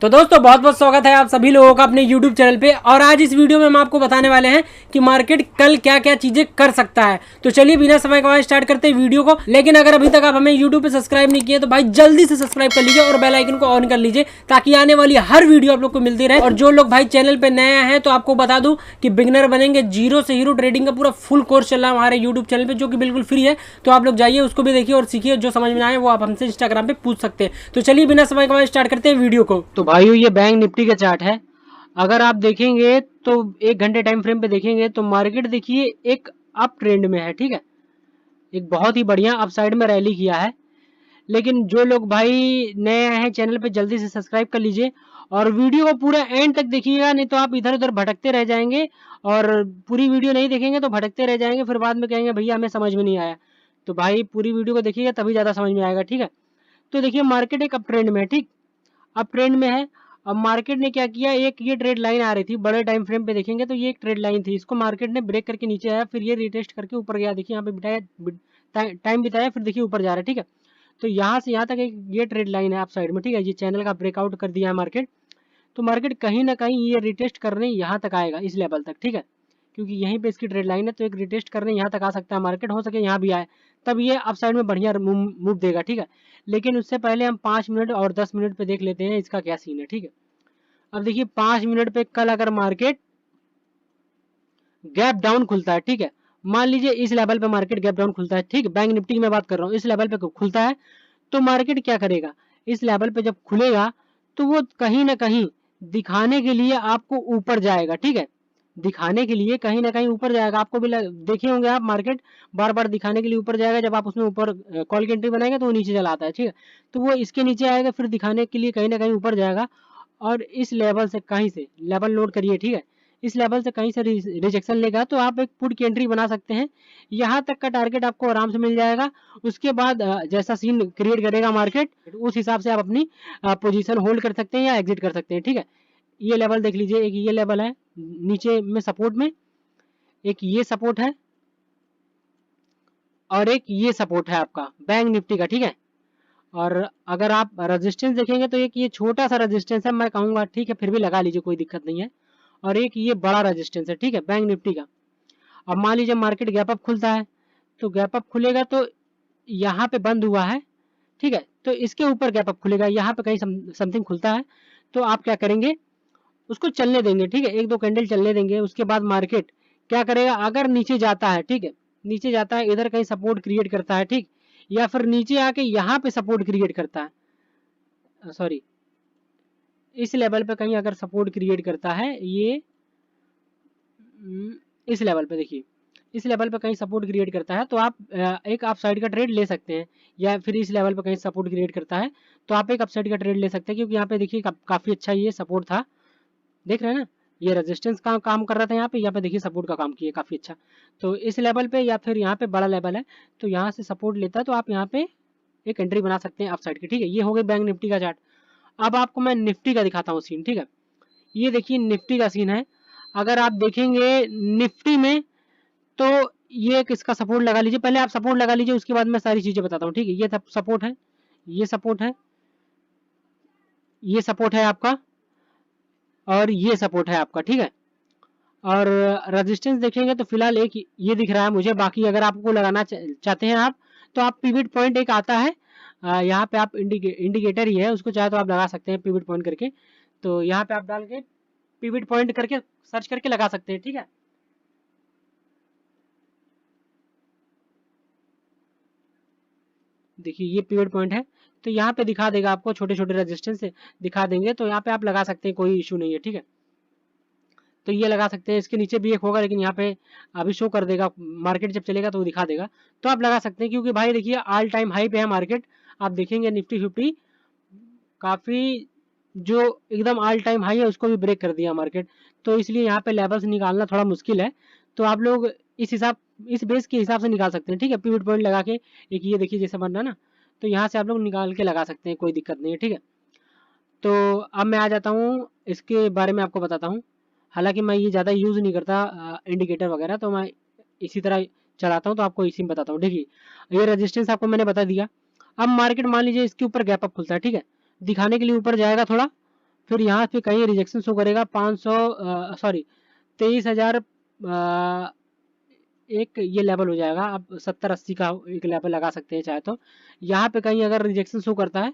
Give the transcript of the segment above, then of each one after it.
तो दोस्तों बहुत बहुत स्वागत है आप सभी लोगों का अपने YouTube चैनल पे। और आज इस वीडियो में हम आपको बताने वाले हैं कि मार्केट कल क्या क्या चीजें कर सकता है। तो चलिए बिना समय गवाए स्टार्ट करते हैं वीडियो को। लेकिन अगर अभी तक आप हमें YouTube पे सब्सक्राइब नहीं किए तो भाई जल्दी से सब्सक्राइब कर लीजिए और बेल आइकन को ऑन कर लीजिए ताकि आने वाली हर वीडियो आप लोग को मिलती रहे। और जो लोग भाई चैनल पे नए हैं तो आपको बता दूं कि बिगनर बनेंगे जीरो से हीरो ट्रेडिंग का पूरा फुल कोर्स चल रहा है हमारे यूट्यूब चैनल पे, जो कि बिल्कुल फ्री है। तो आप लोग जाइए उसको भी देखिए और सीखिए, जो समझ में आए वो आप हमसे इंस्टाग्राम पे पूछ सकते हैं। तो चलिए बिना समय गवाए स्टार्ट करते हैं वीडियो को। तो भाइयों ये बैंक निफ्टी का चार्ट है। अगर आप देखेंगे तो 1 घंटे टाइम फ्रेम पे देखेंगे तो मार्केट देखिए एक अप ट्रेंड में है, ठीक है। एक बहुत ही बढ़िया अप साइड में रैली किया है। लेकिन जो लोग भाई नए आए हैं चैनल पे जल्दी से सब्सक्राइब कर लीजिए और वीडियो को पूरा एंड तक देखिएगा, नहीं तो आप इधर उधर भटकते रह जाएंगे। और पूरी वीडियो नहीं देखेंगे तो भटकते रह जाएंगे, फिर बाद में कहेंगे भैया हमें समझ में नहीं आया। तो भाई पूरी वीडियो को देखिएगा तभी ज़्यादा समझ में आएगा, ठीक है। तो देखिए मार्केट एक अप ट्रेंड में है, ठीक, अप ट्रेंड में है। अब मार्केट ने क्या किया, एक ये ट्रेड लाइन आ रही थी बड़े टाइम फ्रेम पे देखेंगे तो ये एक ट्रेड लाइन थी, इसको मार्केट ने ब्रेक करके नीचे आया, फिर ये रिटेस्ट करके ऊपर गया। देखिए यहाँ पे बिताया टाइम बिताया, फिर देखिए ऊपर जा रहा है, ठीक है। तो यहाँ से यहाँ तक एक ये ट्रेड लाइन है आप साइड में, ठीक है। ये चैनल का ब्रेकआउट कर दिया है मार्केट। तो मार्केट कहीं ना कहीं ये रिटेस्ट करने यहाँ तक आएगा, इस लेवल तक, ठीक है। क्योंकि यहीं पे इसकी ट्रेड लाइन है तो एक रिटेस्ट करने यहाँ तक आ सकता है मार्केट, हो सके यहाँ भी आए, तब ये अप साइड में बढ़िया मूव देगा, ठीक है। लेकिन उससे पहले हम 5 मिनट और 10 मिनट पे देख लेते हैं इसका क्या सीन है, ठीक है। अब देखिए 5 मिनट पे कल अगर मार्केट गैप डाउन खुलता है, ठीक है, मान लीजिए इस लेवल पे मार्केट गैप डाउन खुलता है, ठीक है, बैंक निफ्टी की मैं बात कर रहा हूँ, इस लेवल पे खुलता है तो मार्केट क्या करेगा, इस लेवल पे जब खुलेगा तो वो कहीं ना कहीं दिखाने के लिए आपको ऊपर जाएगा, ठीक है। दिखाने के लिए कहीं ना कहीं ऊपर जाएगा, आपको भी देखे होंगे आप, मार्केट बार बार दिखाने के लिए ऊपर जाएगा, जब आप उसमें ऊपर कॉल की एंट्री बनाएंगे तो वो नीचे चला आता है, ठीक है। तो वो इसके नीचे आएगा, फिर दिखाने के लिए कहीं ना कहीं ऊपर जाएगा और इस लेवल से कहीं से लेवल नोट करिए, ठीक है, इस लेवल से कहीं से रिजेक्शन लेगा तो आप एक पुट की एंट्री बना सकते हैं। यहाँ तक का टारगेट आपको आराम से मिल जाएगा। उसके बाद जैसा सीन क्रिएट करेगा मार्केट उस हिसाब से आप अपनी पोजीशन होल्ड कर सकते हैं या एग्जिट कर सकते हैं, ठीक है। ये लेवल देख लीजिए, एक ये लेवल है नीचे में सपोर्ट में, एक ये सपोर्ट है और एक ये सपोर्ट है आपका बैंक निफ्टी का, ठीक है। और अगर आप रेजिस्टेंस देखेंगे तो एक ये छोटा सा रेजिस्टेंस है, मैं कहूँगा ठीक है फिर भी लगा लीजिए, कोई दिक्कत नहीं है। और एक ये बड़ा रेजिस्टेंस है, ठीक है, बैंक निफ्टी का। अब मान लीजिए मार्केट गैप अप खुलता है तो गैप अप खुलेगा तो यहाँ पे बंद हुआ है, ठीक है, तो इसके ऊपर गैप अप खुलेगा, यहाँ पे कहीं समथिंग खुलता है तो आप क्या करेंगे, उसको चलने देंगे, ठीक है, एक दो कैंडल चलने देंगे। उसके बाद मार्केट क्या करेगा, अगर नीचे जाता है, ठीक है, नीचे जाता है इधर कहीं सपोर्ट क्रिएट करता है, ठीक, या फिर नीचे आके यहाँ पे सपोर्ट क्रिएट करता है, सॉरी इस लेवल पे कहीं अगर सपोर्ट क्रिएट करता है ये, इस लेवल पे देखिए, इस लेवल पे कहीं सपोर्ट क्रिएट करता है तो आप एक अप साइड का ट्रेड ले सकते हैं। या फिर इस लेवल पे कहीं सपोर्ट क्रिएट करता है तो आप एक अप साइड का ट्रेड ले सकते हैं, क्योंकि यहाँ पे देखिए काफी अच्छा ये सपोर्ट था, देख रहे हैं ना, ये रेजिस्टेंस का काम कर रहा था, यहाँ पे देखिए सपोर्ट का काम किया काफी अच्छा। तो इस लेवल पे या फिर यहाँ पे बड़ा लेवल है तो यहाँ से सपोर्ट लेता है तो आप यहाँ पे एक एंट्री बना सकते हैं अप साइड की, ठीक है। ये हो गई बैंक निफ्टी का चार्ट। अब आपको मैं निफ्टी का दिखाता हूँ सीन, ठीक है। ये देखिए निफ्टी का सीन है। अगर आप देखेंगे निफ्टी में तो ये किसका सपोर्ट लगा लीजिए, पहले आप सपोर्ट लगा लीजिए उसके बाद मैं सारी चीजें बताता हूँ, ठीक है। ये सपोर्ट है, ये सपोर्ट है, ये सपोर्ट है आपका और ये सपोर्ट है आपका, ठीक है। और रेजिस्टेंस देखेंगे तो फिलहाल एक ये दिख रहा है मुझे, बाकी अगर आपको लगाना चाहते हैं आप तो आप पिवट पॉइंट एक आता है, यहाँ पे आप इंडिकेटर ही है, उसको चाहे तो आप लगा सकते हैं पिवट पॉइंट करके। तो यहाँ पे आप डाल के पिवट पॉइंट करके सर्च करके लगा सकते हैं, ठीक है। देखिए ये पिवट पॉइंट है तो यहाँ पे दिखा देगा आपको, छोटे छोटे रेजिस्टेंस दिखा देंगे तो यहाँ पे आप लगा सकते हैं, कोई इशू नहीं है, ठीक है। तो ये लगा सकते हैं, इसके नीचे भी एक होगा लेकिन यहाँ पे अभी शो कर देगा, मार्केट जब चलेगा तो वो दिखा देगा। तो आप लगा सकते हैं क्योंकि भाई देखिए ऑल टाइम हाई पे है मार्केट। आप देखेंगे निफ्टी 50 काफी जो एकदम ऑल टाइम हाई है उसको भी ब्रेक कर दिया मार्केट। तो इसलिए यहाँ पे लेवल्स निकालना थोड़ा मुश्किल है। तो आप लोग इस बेस के हिसाब से निकाल सकते हैं, ठीक है, पिवट पॉइंट लगा के। एक ये देखिए जैसे बन रहा है ना, तो यहाँ से आप लोग निकाल के लगा सकते हैं, कोई दिक्कत नहीं है, ठीक है। तो अब मैं आ जाता हूँ इसके बारे में आपको बताता हूँ। हालांकि मैं ये ज़्यादा यूज़ नहीं करता इंडिकेटर वगैरह, तो मैं इसी तरह चलाता हूँ, तो आपको इसी में बताता हूँ। देखिए ये रेजिस्टेंस आपको मैंने बता दिया। अब मार्केट मान लीजिए इसके ऊपर गैप अप खुलता है, ठीक है, दिखाने के लिए ऊपर जाएगा थोड़ा, फिर यहाँ पे कहीं रिजेक्शन शो करेगा 23,000 एक ये लेवल हो जाएगा। आप 70-80 का एक लेवल लगा सकते हैं चाहे तो। यहाँ पे कहीं अगर रिजेक्शन शो करता है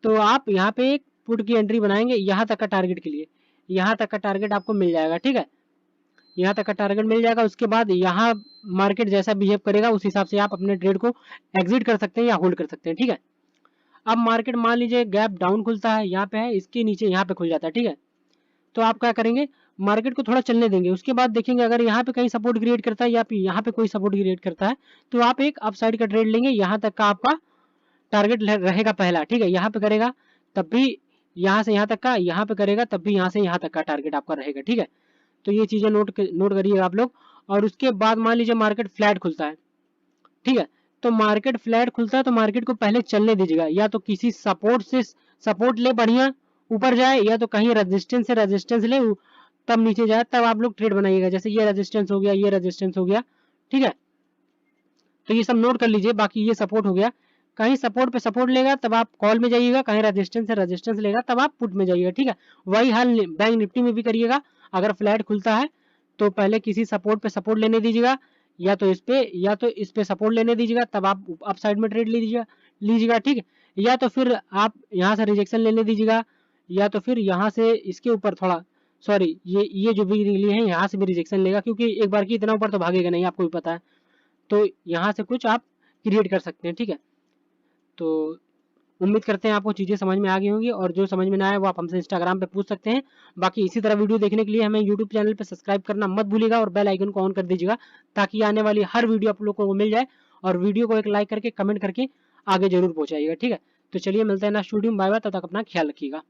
तो आप यहाँ पे एक पुट की एंट्री बनाएंगे यहाँ तक का टारगेट के लिए, यहाँ तक का टारगेट आपको मिल जाएगा, ठीक है। यहाँ तक का टारगेट मिल जाएगा, उसके बाद यहाँ मार्केट जैसा बिहेव करेगा उस हिसाब से आप अपने ट्रेड को एग्जिट कर सकते हैं या होल्ड कर सकते हैं, ठीक है। अब मार्केट मान लीजिए गैप डाउन खुलता है, यहाँ पे है, इसके नीचे यहाँ पे खुल जाता है, ठीक है। तो आप क्या करेंगे, मार्केट को थोड़ा चलने देंगे, उसके बाद देखेंगे अगर यहाँ पे कहीं सपोर्ट क्रिएट करता है या फिर यहाँ पे कोई सपोर्ट क्रिएट करता है तो आप एक अपसाइड का ट्रेड लेंगे, यहाँ तक का आपका टारगेट रहेगा पहला, ठीक है। यहाँ पे करेगा तब भी यहाँ से यहाँ तक का, यहाँ पे करेगा तब भी यहाँ से यहाँ तक का टारगेट आपका रहेगा, ठीक है। तो ये चीजें नोट करिएगा आप लोग। और उसके बाद मान लीजिए मार्केट फ्लैट खुलता है, ठीक है। तो मार्केट फ्लैट खुलता है तो मार्केट को पहले चलने दीजिएगा, या तो किसी सपोर्ट से सपोर्ट ले बढ़िया ऊपर जाए, या तो कहीं रेजिस्टेंस से रेजिस्टेंस ले तब नीचे जाए, तब आप लोग ट्रेड बनाइएगा। जैसे ये रेजिस्टेंस हो गया, ये रेजिस्टेंस हो गया, ठीक है। तो ये सब नोट कर लीजिए। बाकी ये सपोर्ट हो गया, कहीं सपोर्ट पे सपोर्ट लेगा तब आप कॉल में जाइएगा, कहीं रेजिस्टेंस से रेजिस्टेंस लेगा तब आप पुट में जाइएगा, ठीक है। वही हाल बैंक निफ्टी में भी करिएगा। अगर फ्लैट खुलता है तो पहले किसी सपोर्ट पे सपोर्ट लेने दीजिएगा, या तो इस पे सपोर्ट लेने दीजिएगा, तब आप अप साइड में ट्रेड लीजिएगा, ठीक है। या तो फिर आप यहाँ से रिजेक्शन लेने दीजिएगा, या तो फिर यहाँ से इसके ऊपर थोड़ा सॉरी ये जो भी लिए हैं यहाँ से भी रिजेक्शन लेगा, क्योंकि एक बार की इतना ऊपर तो भागेगा नहीं, आपको भी पता है। तो यहाँ से कुछ आप क्रिएट कर सकते हैं, ठीक है। तो उम्मीद करते हैं आपको चीज़ें समझ में आ गई होंगी, और जो समझ में ना आए वो आप हमसे इंस्टाग्राम पे पूछ सकते हैं। बाकी इसी तरह वीडियो देखने के लिए हमें यूट्यूब चैनल पे सब्सक्राइब करना मत भूलिएगा, और बेल आइकन को ऑन कर दीजिएगा ताकि आने वाली हर वीडियो आप लोगों को मिल जाए। और वीडियो को एक लाइक करके कमेंट करके आगे जरूर पहुँचाइएगा, ठीक है। तो चलिए मिलते हैं नेक्स्ट वीडियो में, बाय बाय, तब तक अपना ख्याल रखिएगा।